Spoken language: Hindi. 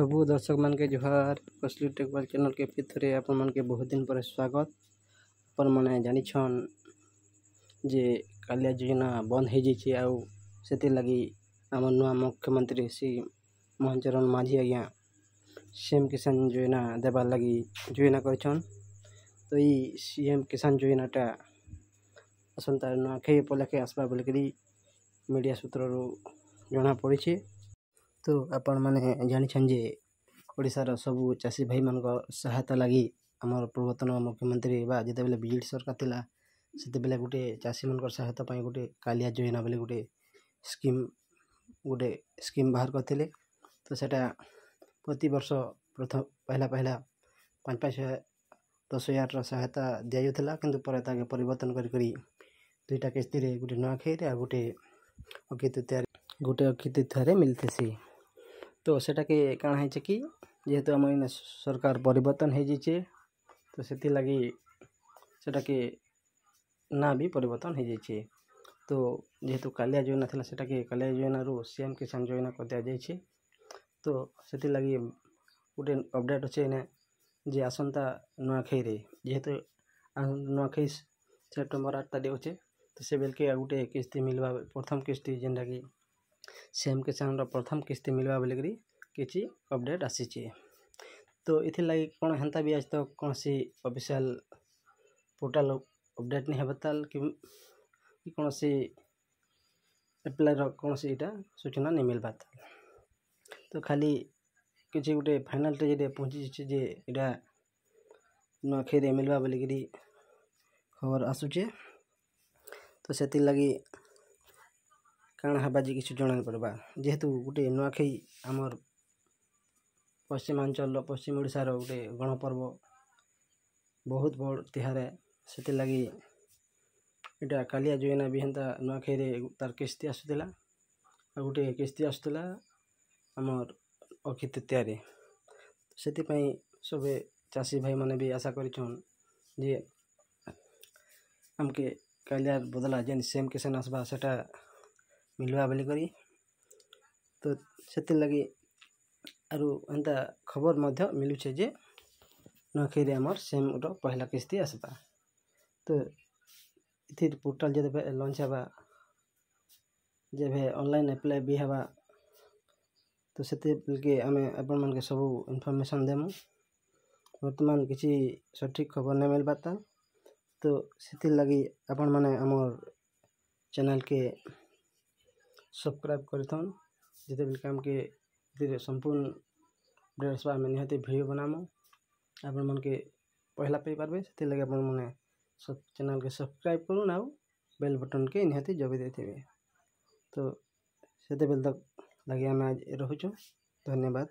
सबू दर्शक मान के जोहार कसली टेकवाल चैनल के फिर अपन मन के बहुत दिन पर स्वागत। अपन मैंने जानी छन जे कालिया योजना बंद हो जाइए आउ से लगी आम नुआ मुख्यमंत्री श्री मोहन चरण माझी आज्ञा सीएम किसान योजना देवार लगी योजना कर। तो ये सीएम किसान योजनाटा आसंता नुआखाई उपलक्षे आसवा बोलिकी मीडिया सूत्र जना पड़ी। तो आपण मैंने जानी जे ओडिशार सबू चाषी भाई मान सहायता लगी आमर पूर्वतन मुख्यमंत्री जिते बेले बीजेडी सरकार थिला सेते बेले गोटे चाषी मान सहायता पाई गोटे कालिया योजना बोले गोटे स्कीम बाहर करते। तो सेटा प्रति वर्ष प्रथम पहला 5,500-10,000 सहायता दि जाऊला किंतु पर परिवर्तन करी दुईटा किस्ती रे गोटे नुआखाई आ गोटे अक्षय तृतीया मिलते। तो सेटा के काण है कि जेहेतु आम सरकार परिवर्तन हो जाइए तो से लगी सेटा के ना भी परिवर्तन हो जाइए। तो जेहेतु कालिया योजना था सेटा के कालिया योजना रू सीएम किसान योजना कर दि जाइए। तो से लगी गोटे अपडेट अच्छे ने जे आसंता नुआखाई रे जेहेतु नुआखाई सेप्टेम्बर 8 तारीख अच्छे तो से बेल के गोटे किस्ती मिलवा प्रथम किस्ती जेनटा कि सीएम किसान प्रथम किस्ती मिलवा बोलिकी किसी अपडेट आसी। तो इथि लगी कौन हेन्ता भी आज तक तो कौन सी ऑफिशियल पोर्टल अपडेट नहीं बताल कि कौन सी एप्लायर कौन सी इटा सूचना नहीं मिल पाता। तो खाली किसी गोटे फाइनाल टे पहुँची जे इटा नुआखाई मिलवा बोलिकी खबर आसूचे। तो से लगी काण हवा जी किसी जन पड़वा जेहेतु गोटे नुआखाई आमर पश्चिमांचल पश्चिम ओडिशार गोटे गणपर्व बहुत बड़ तिहार से लगी इटा कालिया योजना भी हेन्ता नुआखाई रे तार किस्ती आसूला आ गोटे किस्ती आसूला आमर अक्षय तृतीया रे। से सबे चाषी भाई माने भी आशा करिछन जे आमके कालिया बदला जेन सीएम किसान आसबा सेटा मिलवा बोली करी। तो से लगी आरु एंता खबर मध्य मिलुचे जे नुआखाई रे आमर सीएम रो पहला किस्ती आसबा। तो इथि पोर्टल जब लॉन्च हवा जब ऑनलाइन अप्लाई भी हवा तो से के आमे अपन मन के सब इनफॉरमेशन देमु। वर्तमान किसी सठिक खबर नहीं मिल पाता तो से लगी अपन माने आमर चैनल के सब्सक्राइब करथन जिते भी काम के संपूर्ण अपडेट्स आम निहाती वीडियो बनामु अपन मन के पहला पाई पारबे से लगे अपन मैंने सब चैनल के सब्सक्राइब करूँ आउ बेल बटन के निहाती जबी देते। तो से बेल तक लगे आम आज रोचु। धन्यवाद।